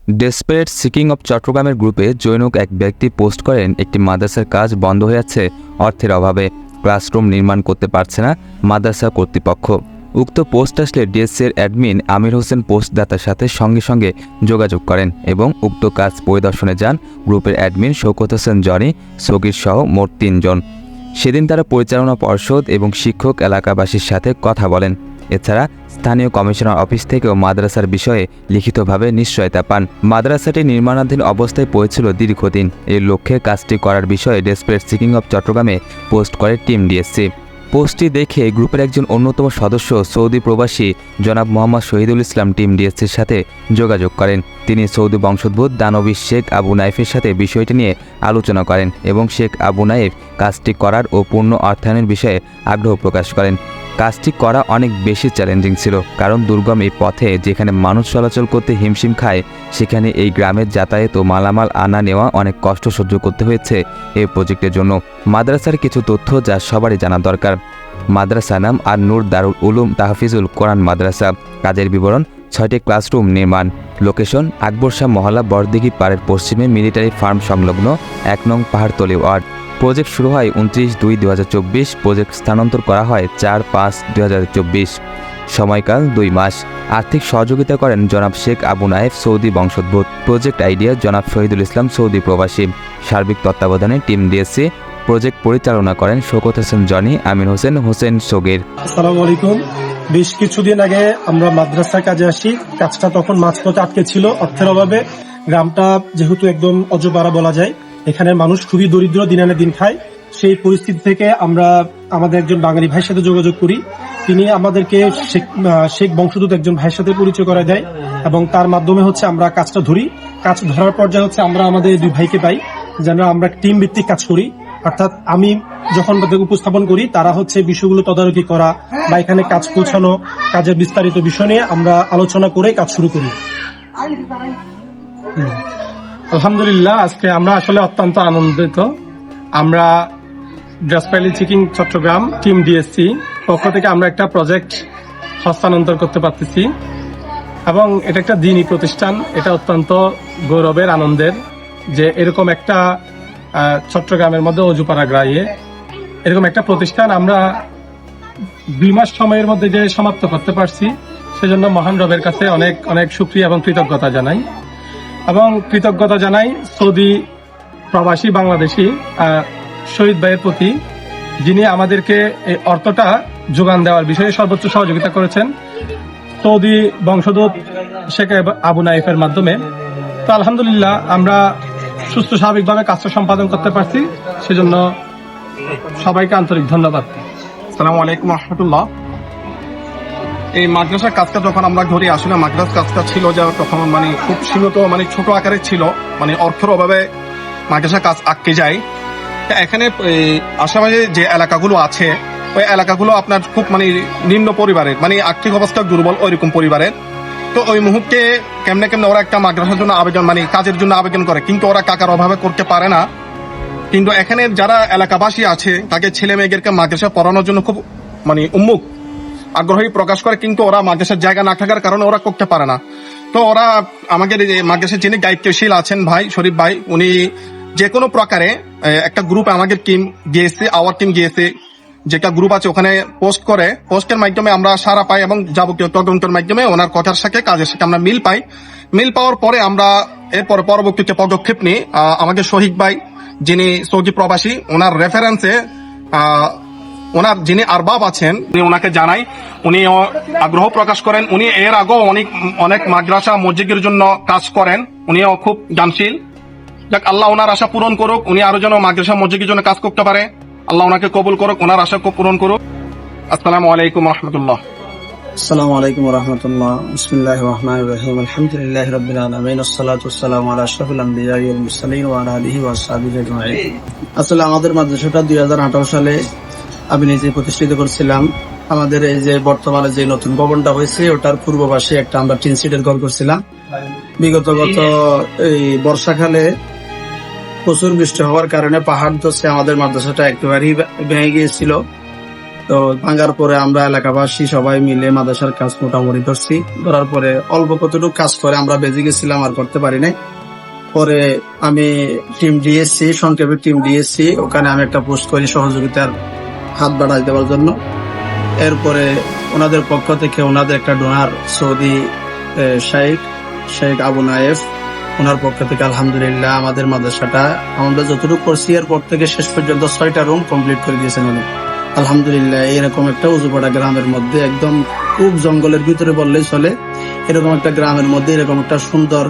Desperate seeking of চট্টগ্রামের গ্রুপে জৈনক এক ব্যক্তি পোস্ট করেন একটি মাদ্রাসার কাজ বন্ধ হয়ে যাচ্ছে অর্থের অভাবে, ক্লাসরুম নির্মাণ করতে পারছে না মাদ্রাসা কর্তৃপক্ষ। উক্ত পোস্ট আসলে ডিএসসির অ্যাডমিন আমির হোসেন পোস্টদাতার সাথে সঙ্গে সঙ্গে যোগাযোগ করেন এবং উক্ত কাজ পরিদর্শনে যান গ্রুপের অ্যাডমিন শওকত হোসেন জনি, সগির সহ মোট ৩ জন। সেদিন তারা পরিচালনা পর্ষদ এবং শিক্ষক এলাকাবাসীর সাথে কথা বলেন। এছাড়া স্থানীয় কমিশনার অফিস থেকেও মাদ্রাসার বিষয়ে লিখিতভাবে নিশ্চয়তা পান। মাদ্রাসাটি নির্মাণাধীন অবস্থায় পড়েছিল দীর্ঘদিন। এর লক্ষ্যে কাজটি করার বিষয়ে ডেসপারেট সিকিং অব চট্টগ্রামে পোস্ট করে টিম ডিএসসি। পোস্টটি দেখে গ্রুপের একজন অন্যতম সদস্য সৌদি প্রবাসী জনাব মোহাম্মদ শহীদুল ইসলাম টিম ডিএসসির সাথে যোগাযোগ করেন। তিনি সৌদি বংশোদ্ভূত দানবী শেখ আবু নাইফের সাথে বিষয়টি নিয়ে আলোচনা করেন এবং শেখ আবু নাইফ কাজটি করার ও পূর্ণ অর্থায়নের বিষয়ে আগ্রহ প্রকাশ করেন। কাজটি করা অনেক বেশি চ্যালেঞ্জিং ছিল, কারণ দুর্গম এই পথে যেখানে মানুষ চলাচল করতে হিমশিম খায়, সেখানে এই গ্রামের যাতায়াত ও মালামাল আনা নেওয়া অনেক কষ্ট সহ্য করতে হয়েছে এই প্রজেক্টের জন্য। মাদ্রাসার কিছু তথ্য যা সবারই জানা দরকার। মাদ্রাসা নাম আর নূর দারুল উলুম তাহফিজুল কোরআন মাদ্রাসা। কাজের বিবরণ: 6টি ক্লাসরুম নির্মাণ। লোকেশন: আকবর শাহ মহল্লা, বড়দিঘি পাড়ের পশ্চিমে মিলিটারি ফার্ম সংলগ্ন 1 নং পাহাড়তলি ওয়ার্ড। প্রজেক্ট শুরু হয় 29/2/2024। প্রজেক্ট স্থানান্তর করা হয় 4/5/2024। সময়কাল 2 মাস। আর্থিক সহযোগিতা করেন জনাব শেখ আবু নাইফ, সৌদি বংশোদ্ভূত। প্রজেক্ট আইডিয়া জনাব শহীদুল ইসলাম, সৌদি প্রবাসী। সার্বিক তত্ত্বাবধানে টিম ডিএসসি। প্রজেক্ট পরিচালনা করেন শওকত হোসেন জনি, আমির হোসেন, হোসেন সগির। আসসালামু আলাইকুম। বেশ কিছুদিন আগে আমরা মাদ্রাসার কাজে আসি। কাজটা তখন মাঝপথে আটকে ছিল অর্থের অভাবে। গ্রামটা যেহেতু একদম অজপাড়া বলা যায়, এখানে মানুষ খুবই দরিদ্র, দিন আনে দিন খায়। সেই পরিস্থিতি থেকে আমরা আমাদের একজন বাঙালি ভাইয়ের সাথে যোগাযোগ করি। তিনি আমাদেরকে শেখ বংশোদ্ভূত একজন ভাইয়ের সাথে পরিচয় করা দেয় এবং তার মাধ্যমে আমরা কাজটা ধরি। কাজ ধরার পর্যায়ে আমরা আমাদের 2 ভাইকে পাই, যেন আমরা টিম ভিত্তিক কাজ করি। অর্থাৎ আমি যখন তাদের উপস্থাপন করি, তারা বিষয়গুলো তদারকি করা বা এখানে কাজ পৌঁছানো, কাজের বিস্তারিত বিষয় নিয়ে আমরা আলোচনা করে কাজ শুরু করি। আলহামদুলিল্লাহ, আজকে আমরা আসলে অত্যন্ত আনন্দিত। আমরা desperate seeking Chittagong team DSC পক্ষ থেকে আমরা একটা প্রজেক্ট হস্তান্তর করতে পারতেছি এবং এটা একটা দ্বীনি প্রতিষ্ঠান। এটা অত্যন্ত গৌরবের, আনন্দের যে এরকম একটা চট্টগ্রামের মধ্যে অজুপাড়া গ্রামে এরকম একটা প্রতিষ্ঠান আমরা 2 মাস সময়ের মধ্যে যে সমাপ্ত করতে পারছি, সেজন্য মহান রবের কাছে অনেক অনেক শুকরিয়া এবং কৃতজ্ঞতা জানাই। এবং কৃতজ্ঞতা জানাই সৌদি প্রবাসী বাংলাদেশি শহীদ ভাইয়ের প্রতি, যিনি আমাদেরকে এই অর্থটা যোগান দেওয়ার বিষয়ে সর্বোচ্চ সহযোগিতা করেছেন সৌদি বংশোদ্ভূত শেখ আবু নাইফের মাধ্যমে। তো আলহামদুলিল্লাহ, আমরা সুস্থ স্বাভাবিকভাবে কাজটা সম্পাদন করতে পারছি, সেজন্য সবাইকে আন্তরিক ধন্যবাদ। আসসালামু আলাইকুম রহমতুল্লাহ। এই মাদ্রাসার কাজটা যখন আমরা ধরি, আসলে মাদ্রাসার কাজটা ছিল যে তখন খুব সীমিত, ছোট আকারের ছিল, অর্থের অভাবে মাদ্রাসার কাজ আটকে যায়। এখানে আশেপাশে যে এলাকাগুলো আছে, ওই এলাকাগুলো আপনার খুব নিম্ন পরিবারের, আর্থিক অবস্থা দুর্বল, ওইরকম পরিবারের। তো ওই মুহূর্তে কেমনে ওরা একটা মাদ্রাসার জন্য আবেদন, কাজের জন্য আবেদন করে, কিন্তু ওরা টাকার অভাবে করতে পারে না। কিন্তু এখানে যারা এলাকাবাসী আছে, তাকে ছেলে মেয়েদেরকে মাদ্রাসা পড়ানোর জন্য খুব উন্মুখ, আগ্রহী প্রকাশ করে, কিন্তু ওরা মাদ্রাসার জায়গা না থাকার কারণে ওরা করতে পারে না। তো ওরা আমাদের মাদ্রাসার যিনি দায়িত্বশীল আছেন ভাই শরীফ ভাই, উনি যে কোনো প্রকারে একটা গ্রুপ আমাদের টিম গিয়েছে, আওয়ার টিম গিয়েছে, যেটা গ্রুপ আছে ওখানে পোস্ট করে, পোস্টের মাধ্যমে আমরা সারা পাই এবং যাবতীয় তদন্তের মাধ্যমে ওনার কথার সাথে কাজের সাথে আমরা মিল পাই। মিল পাওয়ার পরে আমরা এরপর পরবর্তীতে পদক্ষেপ নিই। আমাদের শহীদ ভাই যিনি সৌদি প্রবাসী, ওনার রেফারেন্সে ওনার যিনি আরবাব আছেন ওনাকে জানাই, উনি আগ্রহ প্রকাশ করেন। উনি এর আগেও অনেক মাদ্রাসা মসজিদের জন্য কাজ করেন, উনিও খুব দানশীল। যাক, আল্লাহ ওনার আশা পূরণ করুক, উনি আরো যেন মাদ্রাসা মসজিদের জন্য কাজ করতে পারে। আল্লাহ ওনাকে কবুল করুক, ওনার আশা পূরণ করুক। আসসালামু আলাইকুম রহমতুল্লাহ। আসসালামু আলাইকুম রহমতুল্লাহ। বিসমিল্লাহির রহমানির রহিম। আলহামদুলিল্লাহি রাব্বিল আলামিন, ওয়াসসালাতু ওয়াসসালামু আলা আশরাফিল আমবিয়া ওয়াল মুরসালিন ওয়া আলা আলিহি ওয়া আসহাবিহি আজমাইন। আসলে আমাদের মাদ্রাসাটা 2018 সালে আমি নিজে প্রতিষ্ঠিত করেছিলাম। আমাদের এই যে বর্তমানে যে নতুন ভবনটা হয়েছে, ওটার পূর্ব পাশে একটা আমরা টিন সিটের ঘর করছিলাম। গত এই বর্ষাকালে প্রচুর বৃষ্টি হওয়ার কারণে পাহাড় ধসে আমাদের মাদ্রাসাটা একেবারেই ভেঙে গিয়েছিল। তো ভাঙার পরে আমরা এলাকাবাসী সবাই মিলে মাদ্রাসার কাজ মোটামুটি ধরছি। ধরার পরে অল্প কতটুকু কাজ করে আমরা বেজে গেছিলাম, আর করতে পারি নাই। পরে আমি টিম ডিএসসি, সংক্ষেপে টিম ডিএসসি, ওখানে আমি একটা পোস্ট করি সহযোগিতার হাত বাড়াই দেওয়ার জন্য। এরপরে ওনাদের পক্ষ থেকে ওনাদের একটা ডোনার সৌদি শেখ আবু নায়েফ, ওনার পক্ষ থেকে আলহামদুলিল্লাহ আমাদের মাদ্রাসাটা আমরা যতটুকু করছি এরপর থেকে শেষ পর্যন্ত 6টা রুম কমপ্লিট করে দিয়েছেন উনি। আলহামদুলিল্লাহ এরকম একটা উজুপাড়া গ্রামের মধ্যে, একদম খুব জঙ্গলের ভিতরে বললেই চলে, এরকম একটা গ্রামের মধ্যে এরকম একটা সুন্দর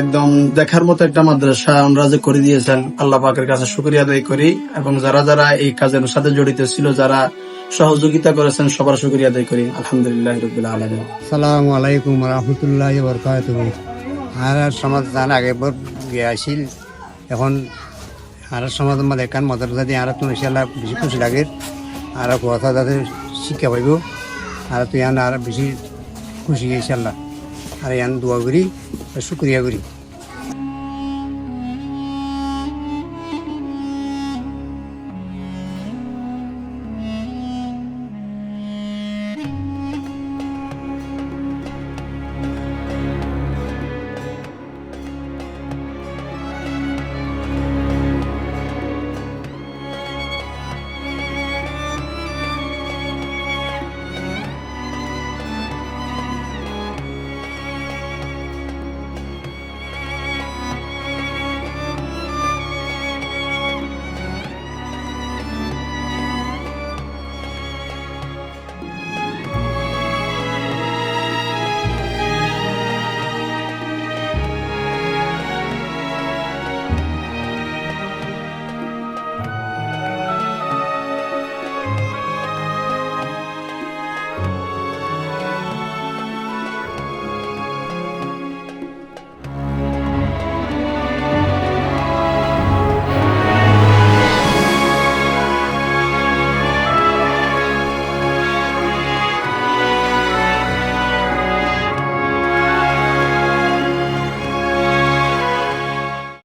একদম দেখার মতো একটা মাদ্রাসা ওনারা যে করে দিয়েছেন, আল্লাহ পাকের কাছে শুকরিয়া আদায় করি। এবং যারা যারা এই কাজের সাথে জড়িত ছিল, যারা সহযোগিতা করেছেন, সবার শুকরিয়া আদায় করি। আলহামদুলিল্লাহ রাব্বিল আলামিন। আসসালামু আলাইকুম রহমতুল্লাহ বরকাতুহু। আর সমাজ জান আগে বৰ গিয়ে আসিল, এখন আর সমাজ মধ্যে একান মাদ্রাসা দিয়ে আর তুমি ইনশাআল্লাহ বেশি খুশি লাগে, আর কথা যাতে শিক্ষা পাইব, আর তুই আর বেশি খুশি ইনশাআল্লাহ। আর ইয়ান দোয়া করি, শুক্রিয়া করি।